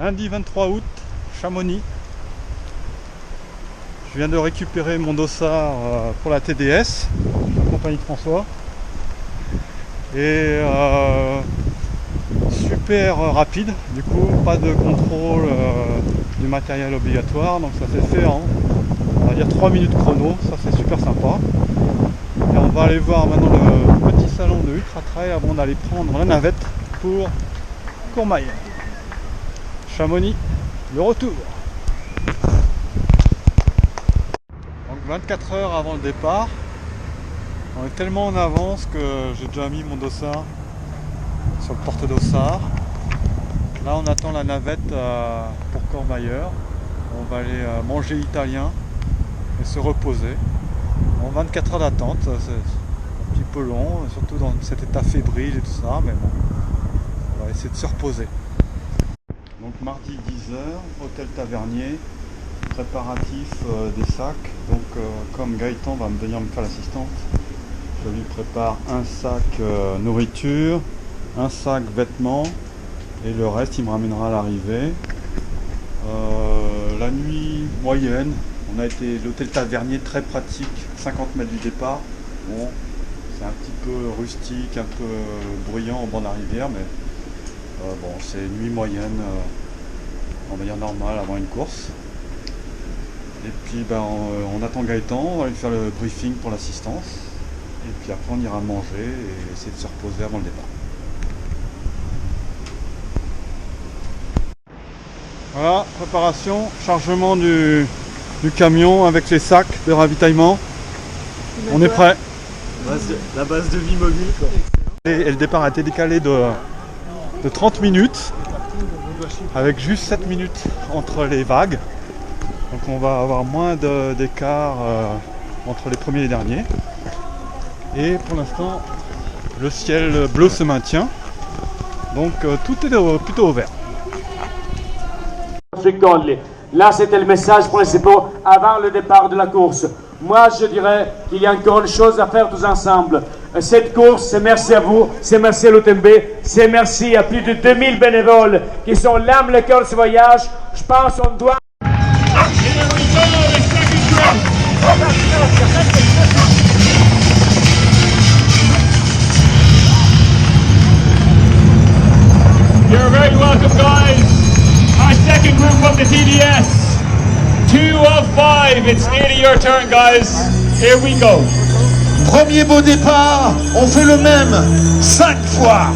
Lundi 23 août, Chamonix. Je viens de récupérer mon dossard pour la TDS, la compagnie de François. Et super rapide, du coup pas de contrôle du matériel obligatoire, donc ça s'est fait en, on va dire 3 minutes chrono, ça c'est super sympa. Et on va aller voir maintenant le petit salon de Ultra Trail avant d'aller prendre la navette pour Courmayeur. Chamonix, le retour. Donc 24 heures avant le départ, on est tellement en avance que j'ai déjà mis mon dossard sur le porte-dossard. Là on attend la navette pour Courmayeur. On va aller manger italien et se reposer. En 24 heures d'attente, c'est un petit peu long, surtout dans cet état fébrile et tout ça, mais bon, on va essayer de se reposer. Donc mardi 10h, hôtel Tavernier, préparatif des sacs. Donc comme Gaëtan va venir me faire l'assistance, je lui prépare un sac nourriture, un sac vêtements et le reste il me ramènera à l'arrivée. La nuit moyenne, on a été l'hôtel Tavernier, très pratique, 50 mètres du départ. Bon, c'est un petit peu rustique, un peu bruyant au bord de la rivière, mais bon, c'est une nuit moyenne, on va dire normale avant une course. Et puis ben, on attend Gaëtan, on va lui faire le briefing pour l'assistance. Et puis après on ira manger et essayer de se reposer avant le départ. Voilà, préparation, chargement du camion avec les sacs de ravitaillement. On est prêt. La base de vie mobile quoi. Et le départ a été décalé de 30 minutes avec juste 7 minutes entre les vagues. Donc on va avoir moins d'écart entre les premiers et les derniers. Et pour l'instant le ciel bleu se maintient. Donc tout est plutôt au vert. Là, c'était le message principal avant le départ de la course. Moi, je dirais qu'il y a encore une chose à faire tous ensemble. Cette course, c'est merci à vous, c'est merci à l'UTMB, c'est merci à plus de 2000 bénévoles qui sont l'âme, le cœur de ce voyage. Je pense qu'on doit... You're very welcome, guys. Our second group of the TDS. 2 of 5. It's nearly your turn, guys. Here we go. Premier beau départ, on fait le même 5 fois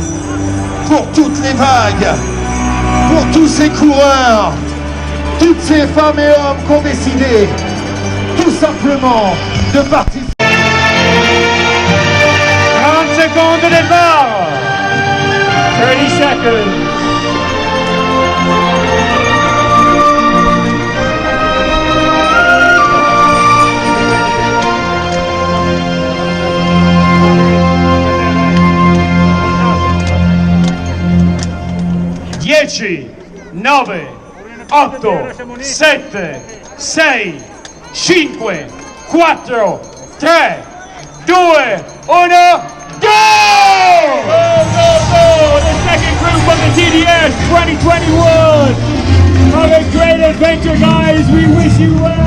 pour toutes les vagues, pour tous ces coureurs, toutes ces femmes et hommes qui ont décidé tout simplement de participer. 30 secondes de départ. 30 seconds. Dieci, 9, 8, 7, 6, 5, 4, 3, 2, 1, go! Go, go, go! The second group of the TDS 2021. Have a great adventure, guys. We wish you well.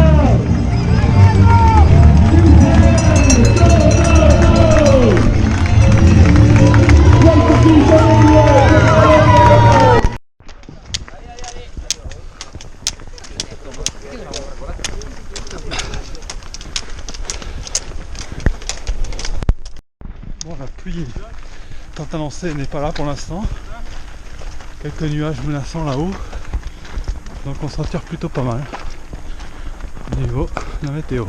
Bon, la pluie tant annoncée n'est pas là pour l'instant. Quelques nuages menaçants là-haut. Donc on s'en tire plutôt pas mal au niveau de la météo.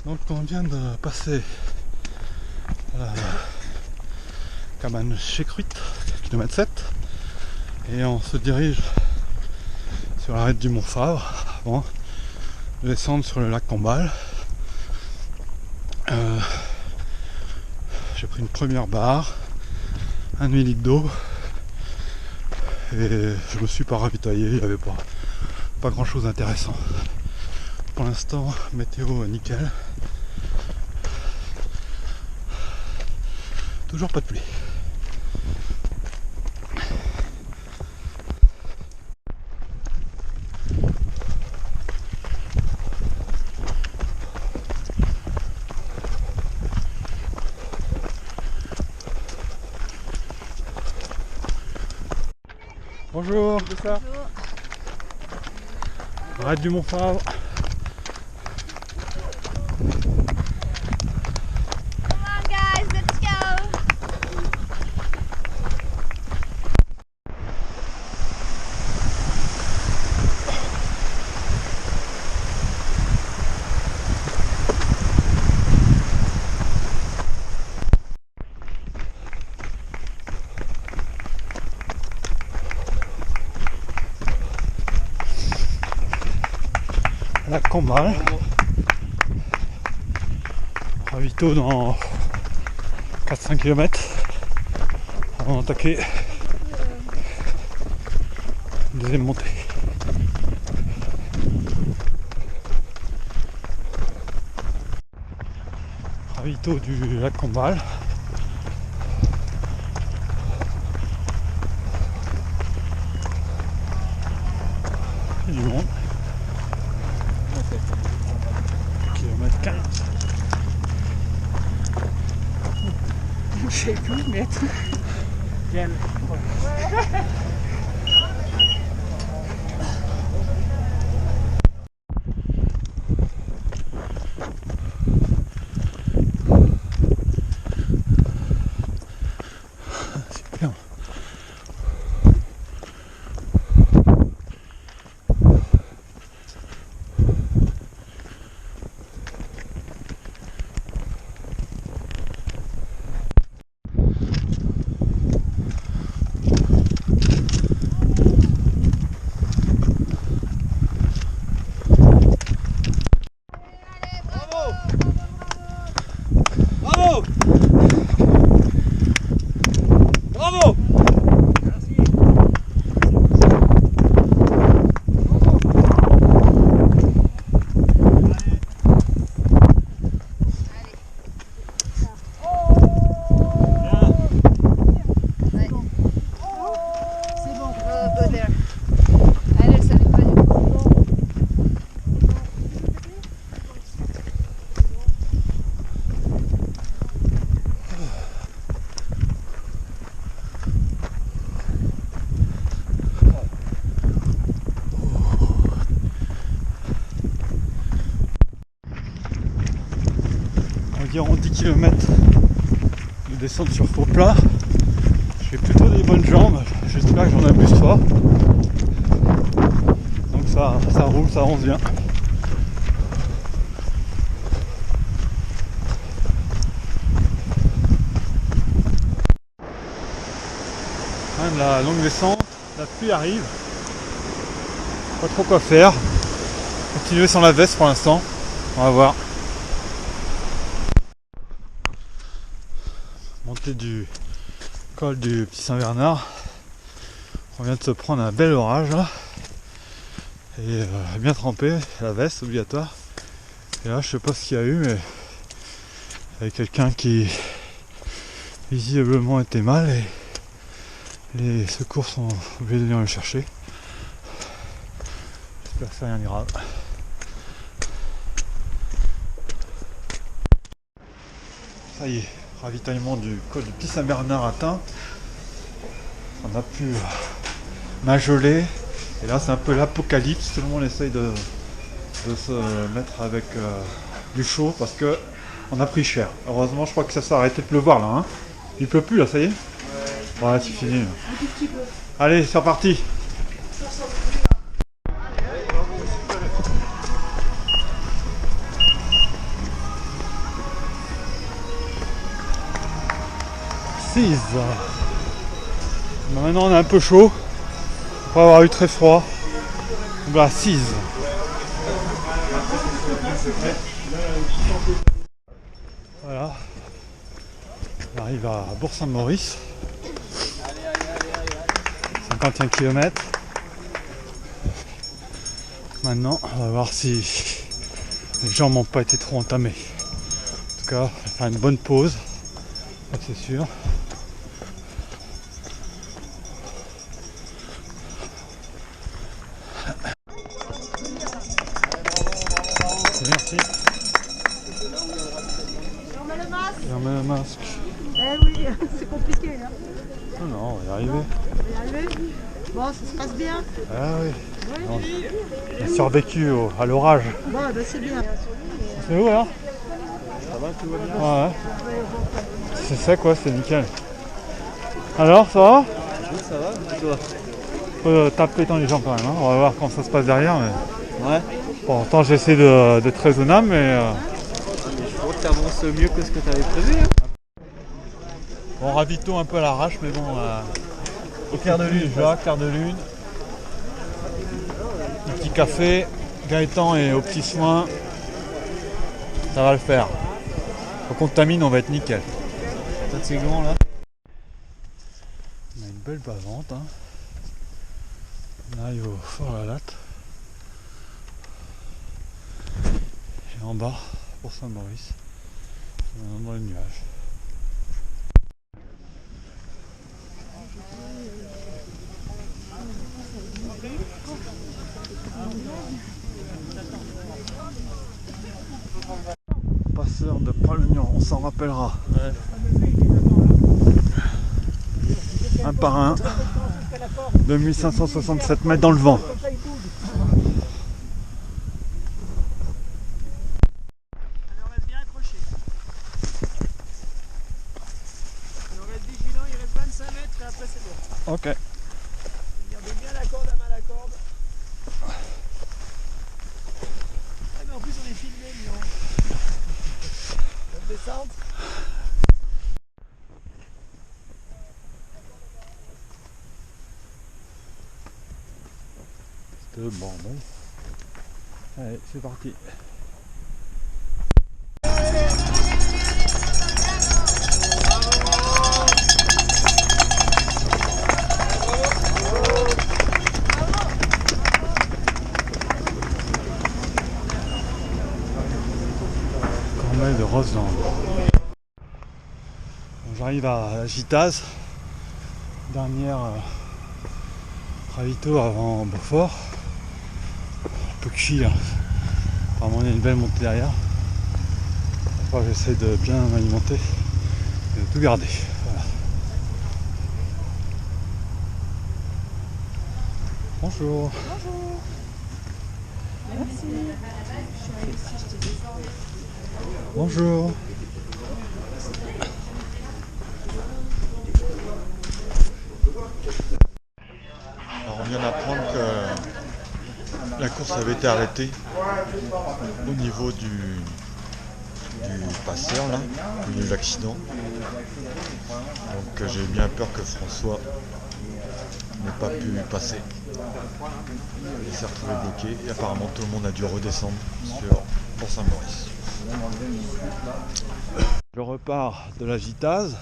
Donc on vient de passer la cabane chez Cruit, km 7, et on se dirige sur l'arête du Mont Fabre avant de descendre sur le lac Tombal. J'ai pris une première barre, 1 demi-litre d'eau, et je me suis pas ravitaillé, il n'y avait pas grand chose d'intéressant. Pour l'instant, météo nickel. Toujours pas de pluie. Bonjour, c'est ça. Arrête du Montfavre. Come on guys, let's go! Lac Combal. Ravito dans 4-5 km avant d'attaquer la deuxième montée. Ravito du lac Combal. Il y a du monde. Kilomètre 15. Je sais plus, mais attends. Super. Bravo! Bravo! C'est bon. Go there. Elle le savait pas du tout. Environ 10 km de descente sur faux plat. J'ai plutôt des bonnes jambes, j'espère que j'en abuse pas. Donc ça roule, ça avance bien. Quand même la longue descente, la pluie arrive. Pas trop quoi faire. Continuer sans la veste pour l'instant, on va voir. Montée du col du Petit Saint-Bernard. On vient de se prendre un bel orage là. Et bien trempé, la veste obligatoire. Et là je sais pas ce qu'il y a eu, mais il y avait quelqu'un qui visiblement était mal et les secours sont obligés de venir le chercher. J'espère que c'est rien de grave. Ça y est, ravitaillement du col du Petit Saint-Bernard atteint. On a pu majoler. Et là c'est un peu l'apocalypse. Tout le monde essaye de se mettre avec du chaud parce que on a pris cher. Heureusement je crois que ça s'est arrêté de pleuvoir là. Hein. Il pleut plus là, ça y est. Ouais, c'est fini. Allez, c'est reparti. Maintenant on est un peu chaud, après avoir eu très froid. Donc là, 6. Voilà. On arrive à Bourg-Saint-Maurice. 51 km. Maintenant, on va voir si les jambes n'ont pas été trop entamées. En tout cas, on va faire une bonne pause. Ça, c'est sûr. Merci. On met le masque. On met le masque. Eh oui, c'est compliqué. Hein. Non, non, on va y arriver. On va y arriver. Bon, ça se passe bien. Ah oui. Oui. On a survécu à l'orage. Bon, ben c'est bien. C'est où alors? Ça va, tout va bien. Ouais. C'est sec quoi, c'est nickel. Alors, ça va? Oui, ça va, et toi? Faut taper dans les jambes quand même, hein. On va voir comment ça se passe derrière. Mais... Ouais. Pourtant j'essaie d'être raisonnable, mais... Je crois que t'avances mieux que ce que t'avais prévu. Hein. On ravito un peu à l'arrache, mais bon... au clair de lune, Jacques, clair de lune. Un petit café, Gaëtan et aux petits soins. Ça va le faire. On contamine, on va être nickel. Ça c'est grand là. On a une belle bas-vente. Hein. On arrive au Fort la Latte. Et en bas, pour Saint-Maurice, on est dans les nuages. Passeur de Pralognan, on s'en rappellera. Ouais. Un par un, 2567 mètres dans le vent. Alors on reste bien accroché. On reste vigilant, il reste 25 mètres et après c'est bon. Ok. Gardez bien la corde à mal la corde. Ah mais en plus on est filmé, Lyon. Bonne descente. C'était le bordel. Allez, c'est parti. Cormeil de Roseland. Bon, j'arrive à Gitaz, dernière ravito avant Beaufort. Un peu cuit, hein. Apparemment il y a une belle montée derrière. Après j'essaie de bien m'alimenter et de tout garder. Voilà. Bonjour. Bonjour. Merci. Bonjour. Alors on vient d'apprendre que la course avait été arrêtée au niveau du passeur là, où il y a eu l'accident. Donc j'ai bien peur que François n'ait pas pu passer. Il s'est retrouvé bloqué et apparemment tout le monde a dû redescendre pour Saint-Maurice. Je repars de la Gitaz.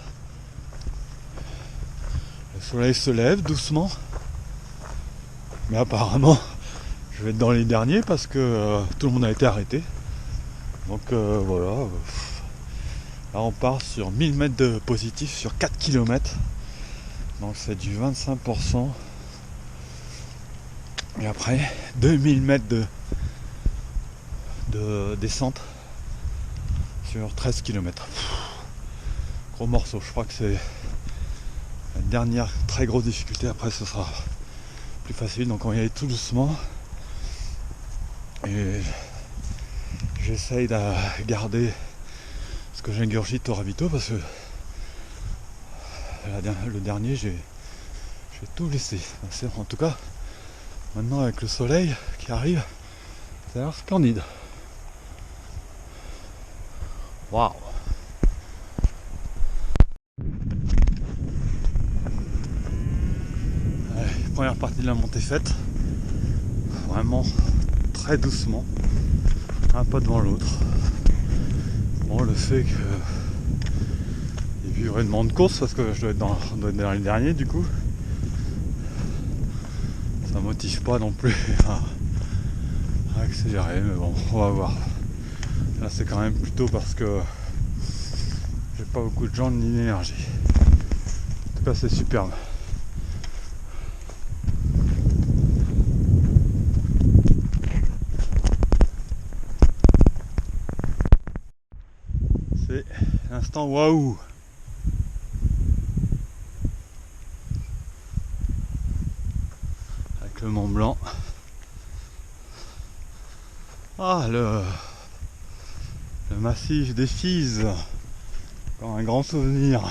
Le soleil se lève doucement. Mais apparemment, je vais être dans les derniers parce que tout le monde a été arrêté. Donc voilà. Là on part sur 1000 mètres de positif sur 4 km. Donc c'est du 25%. Et après 2000 mètres de descente sur 13 km. Gros morceau, je crois que c'est la dernière très grosse difficulté. Après ce sera plus facile, donc on va y aller tout doucement. Et j'essaye de garder ce que j'ingurgite au ravito parce que le dernier j'ai tout laissé. En tout cas, maintenant avec le soleil qui arrive, ça a l'air splendide. Waouh! Première partie de la montée faite, vraiment très doucement, un pas devant l'autre. Bon, le fait que il y a eu vraiment de course parce que je dois être dans les derniers, du coup ça motive pas non plus à accélérer, mais bon, on va voir. Là c'est quand même plutôt parce que J'ai pas beaucoup de gens ni d'énergie. En tout cas, c'est superbe. C'est l'instant waouh. Avec le Mont Blanc. Ah, le massif des Fises. Encore un grand souvenir.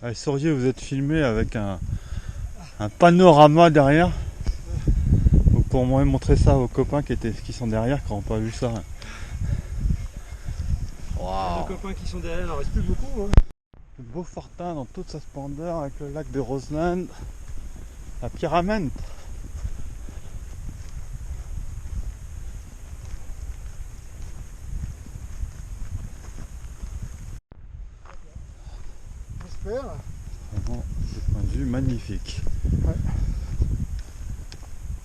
Allez, Saurier, vous êtes filmé avec un panorama derrière. Donc pour moi montrer ça aux copains qui sont derrière, qui n'ont pas vu ça. Wow. Les copains qui sont derrière, il en reste plus beaucoup. Hein. Le Beaufortin dans toute sa splendeur avec le lac de Roseland, la Pyramide. J'espère. Vraiment, c'est point de vue magnifique. Ouais.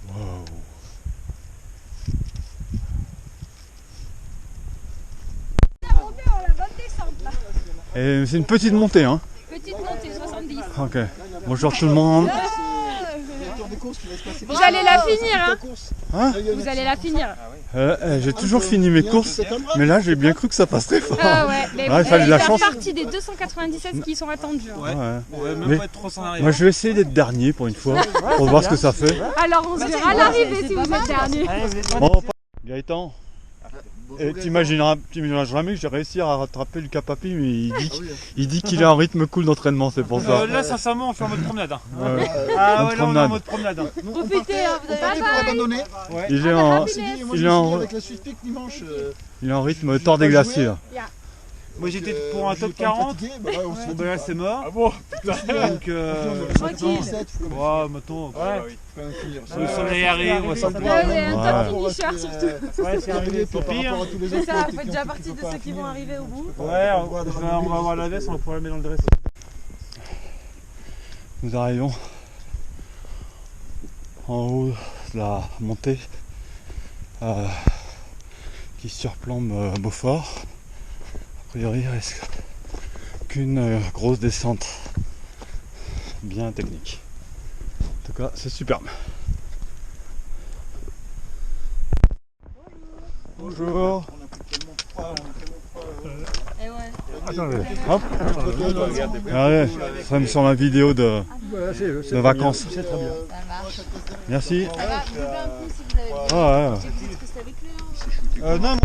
Wow. La bonne descente là. Et c'est une petite montée, hein. Petite montée, 70. Ok. Bonjour tout le monde. Vous allez la finir, hein. Hein? Vous allez la finir. J'ai toujours fini mes courses, mais là j'ai bien cru que ça passerait fort. Ah ouais, mais Ouais, il fallait de la faire chance. partie des 297 qui sont attendus. Hein. Ouais. Ouais, même Mais- pas être trop en arrière. Moi je vais essayer d'être dernier pour une fois, pour voir ce que ça fait. Alors on se verra à l'arrivée si vous êtes dernier. Bon, Gaëtan, t'imagineras jamais que j'ai réussi à rattraper le Capapi, mais il dit qu'il a un rythme cool d'entraînement, c'est pour ça. Là, sincèrement, on fait en mode promenade. Hein. Ouais. Ah En ouais, là, on est promenade. en mode promenade. Hein. Profitez, hein, vous avez Partez pour abandonner. Il est en, Moi, je il me est suis dit, en, avec la Swiftpick dimanche. il est en rythme tord des glaciers. Là. Moi, j'étais pour un top 40. Bon, ben là, c'est mort. Ah bon. Donc, Tranquille. ouais, mettons. Le soleil arrive, on va s'en Ouais, prendre. ouais, un Ouais. top finisher surtout. Ouais, c'est arrivé, par pire. rapport à tous les C'est autres. ça, vous faites déjà partie de ceux qui vont arriver au bout. Ouais, on va avoir la veste, on va pouvoir la mettre dans le dress. Nous arrivons en haut de la montée qui surplombe Beaufort. A priori, il reste qu'une grosse descente bien technique. En tout cas, c'est superbe. Bonjour. Et ouais. Attendez, hop. Regardez, ça sera sur ma vidéo de vacances. Ça marche. Merci. Ça va, vous levez un coup si vous avez besoin. Ah ouais. J'ai dit que c'était avec lui. Hein. Non, moi,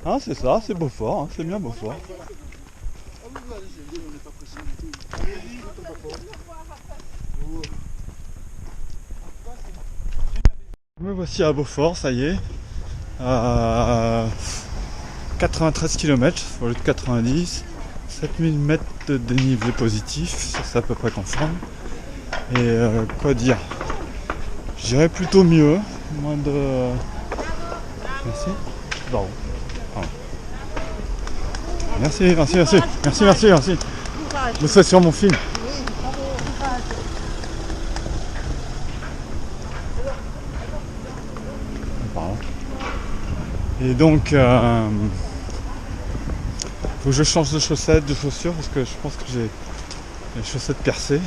Ah, c'est ça, c'est Beaufort, hein, c'est bien Beaufort. Me voici à Beaufort, ça y est. 93 km au lieu de 90. 7000 mètres de dénivelé positif, ça c'est à peu près conforme. Et quoi dire, je dirais plutôt mieux. Moins de... Merci. Pardon. Merci. Vous serez sur mon film. Pardon. Et donc, faut que je change de chaussettes, de chaussures, parce que je pense que j'ai les chaussettes percées.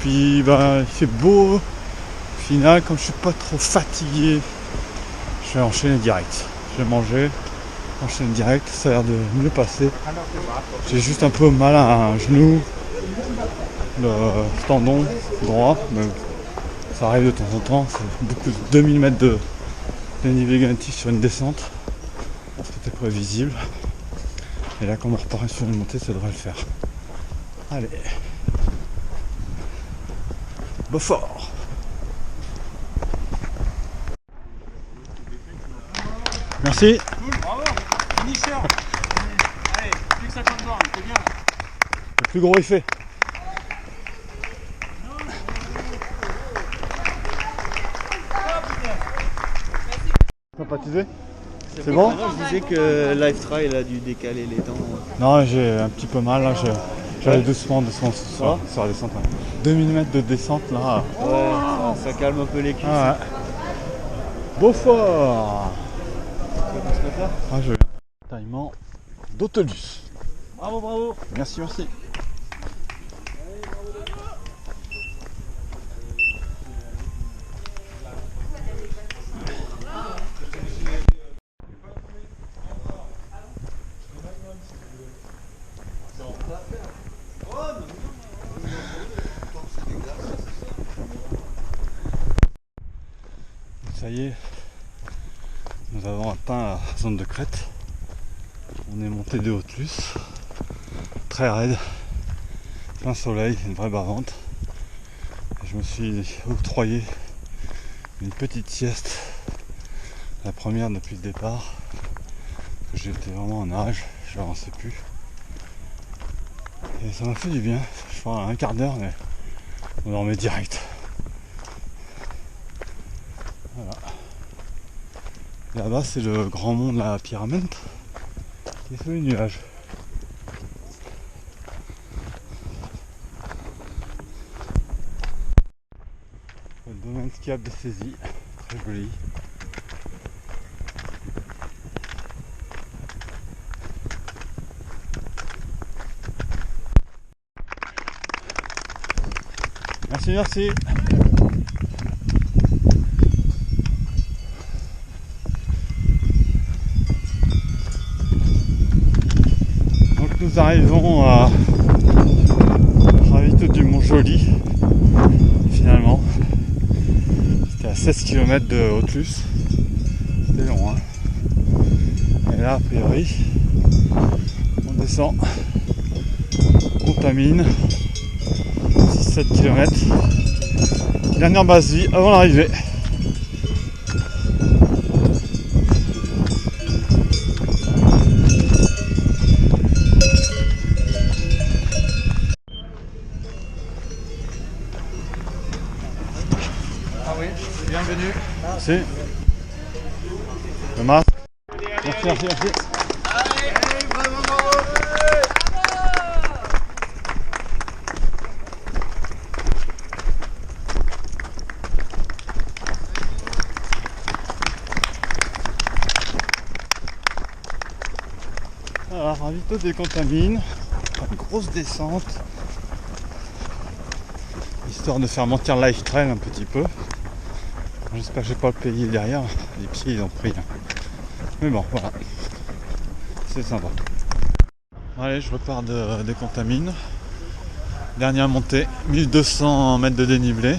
Puis il fait beau. Au final, comme je suis pas trop fatigué, je vais enchaîner direct. Je vais manger, enchaîner direct, ça a l'air de mieux passer. J'ai juste un peu mal à un genou, le tendon droit, mais ça arrive de temps en temps. C'est beaucoup de 2000 mètres de dénivelé négatif sur une descente. C'était prévisible. Et là, comme on repart sur une montée, ça devrait le faire. Allez. Beaufort. Merci. bravo. Finisher. Allez, plus que 50 bornes, c'est bien. Le plus gros effet. Sympathisé? C'est bon? Je disais que Live Trail a dû décaler les temps. Non, j'ai un petit peu mal là. J'allais doucement sur la descente. Ouais. 2000 mètres de descente là. Ouais, ça calme un peu les cuisses. Ah ouais. Beaufort. Ah, je viens. Taillement d'Autolus. Bravo, bravo. Merci, merci. Ça y est, nous avons atteint la zone de crête. On est monté de Haut-Lus, très raide, plein soleil, une vraie bavante. Et je me suis octroyé une petite sieste, la première depuis le départ, que j'étais vraiment en nage, je n'avançais plus. Et ça m'a fait du bien, je crois un quart d'heure, mais on dormait direct. Voilà. Là-bas c'est le grand mont de la Pyramide qui est sous les nuages. Le domaine skiable de Cézy, très joli. Merci, merci. Donc nous arrivons à Ravito du Mont-Joli finalement. C'était à 16 km de Haut-Lus. C'était long hein. Et là a priori on descend, on contamine 6-7 km. Dernière base vie avant l'arrivée. Ah oui, bienvenue. Merci. Le masque. Merci, merci, merci. Alors, Ravito décontamine, une grosse descente, histoire de faire mentir le life trail un petit peu. J'espère que j'ai pas le pays derrière, les pieds ils ont pris. Mais bon, voilà, c'est sympa. Allez, je repars de décontamine. Dernière montée, 1200 mètres de dénivelé.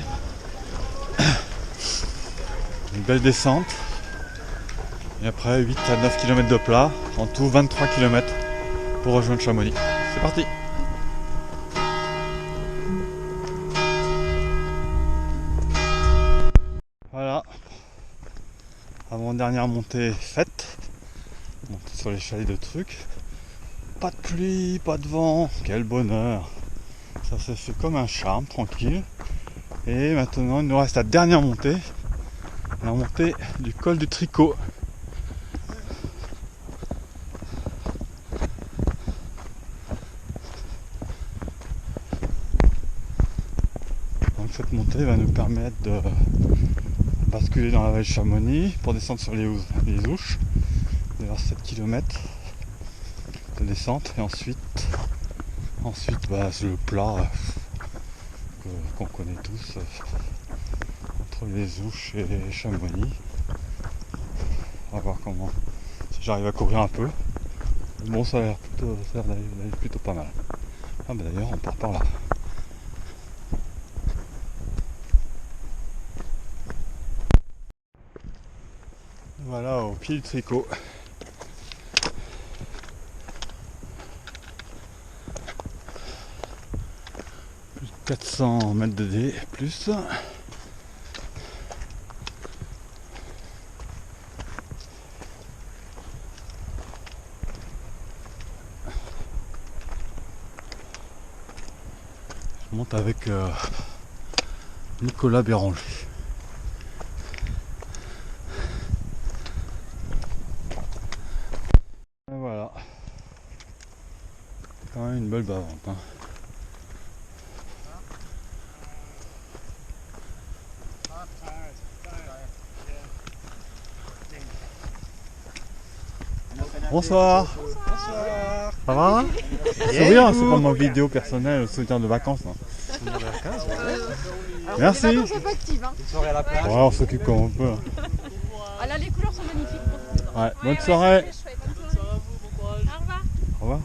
Une belle descente. Et après 8 à 9 km de plat, en tout 23 km pour rejoindre Chamonix. C'est parti! Voilà, avant-dernière montée faite, montée sur les chalets de trucs. Pas de pluie, pas de vent, quel bonheur! Ça s'est fait comme un charme, tranquille. Et maintenant il nous reste la dernière montée, la montée du col du Tricot. Cette montée va nous permettre de basculer dans la vallée de Chamonix pour descendre sur les Ouches, vers 7 km de descente, et ensuite c'est le plat qu'on connaît tous entre les Ouches et Chamonix. On va voir comment, si j'arrive à courir un peu. Bon, ça a l'air plutôt pas mal. Ah bah d'ailleurs on part par là. Voilà, au pied du Tricot. Plus de 400 mètres de D, plus. Je monte avec Nicolas Béranger. Voilà, c'est quand même une belle bavante hein. Bonsoir. Ça va? Sourire, c'est comme ma vidéo personnelle, souvenir de vacances. Merci. Les vacances sont pas actives. Hein. Ouais, on s'occupe comme on peut. Ah, là, les couleurs sont magnifiques. Ouais, bonne soirée. Au revoir. Au revoir.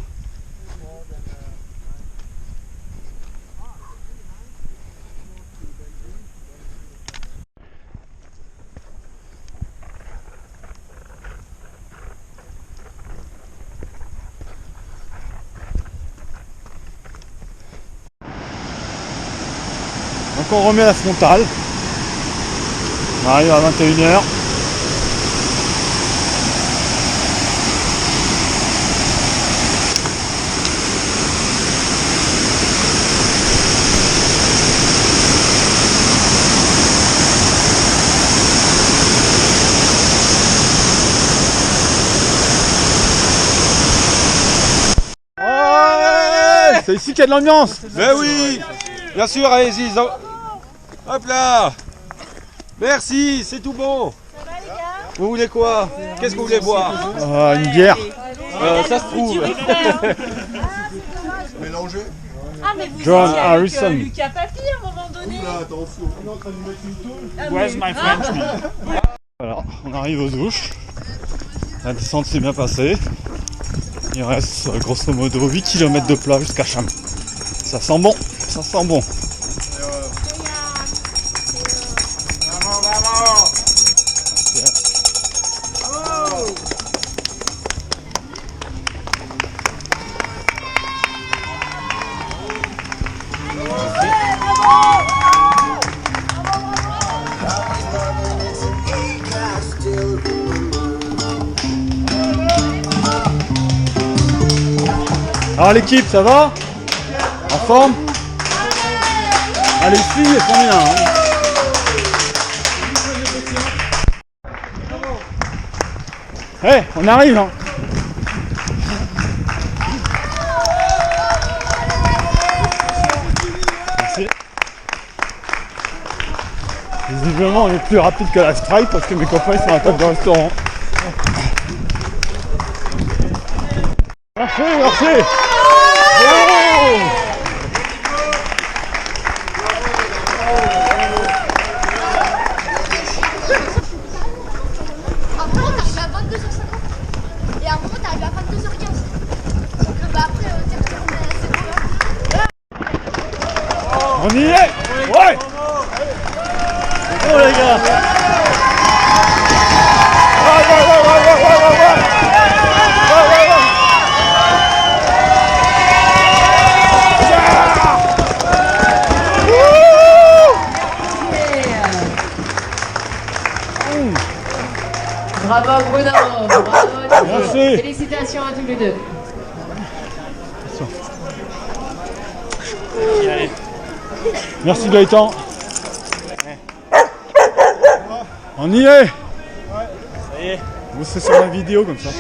Donc on remet la frontale. On arrive à 21 h. Ouais, c'est ici qu'il y a de l'ambiance. Ben oui, bien sûr, allez-y. Hop là. Merci, c'est tout bon. Vous voulez quoi? Qu'est-ce que vous voulez boire? Une bière. Ça se trouve. Mélangé. Ah, mais vous John étiez Harrison. avec Lucas Papi à un moment donné. Attention, on est en train de mettre une tôle. Where's my Frenchman? Voilà, on arrive aux douches. La descente s'est bien passée. Il reste grosso modo 8 km de plat jusqu'à Cham. Ça sent bon, ça sent bon. Alors l'équipe, ça va? En forme? Ah, les filles, elles sont bien. Hein. On arrive, hein. Merci. Visiblement, on est plus rapide que la Stripe parce que mes copains ils sont à la table de restaurant. Merci, merci. Oh. Après, on arrive à 22h50. Et à un moment, t'arrives à 22h15. Donc, bah, après, On y est. Ouais. Oh les gars. Bravo Bruno, bravo Nico. Merci. Félicitations à tous les deux. Merci Gaëtan. On y est. Ça y est. Vous c'est sur la vidéo comme ça.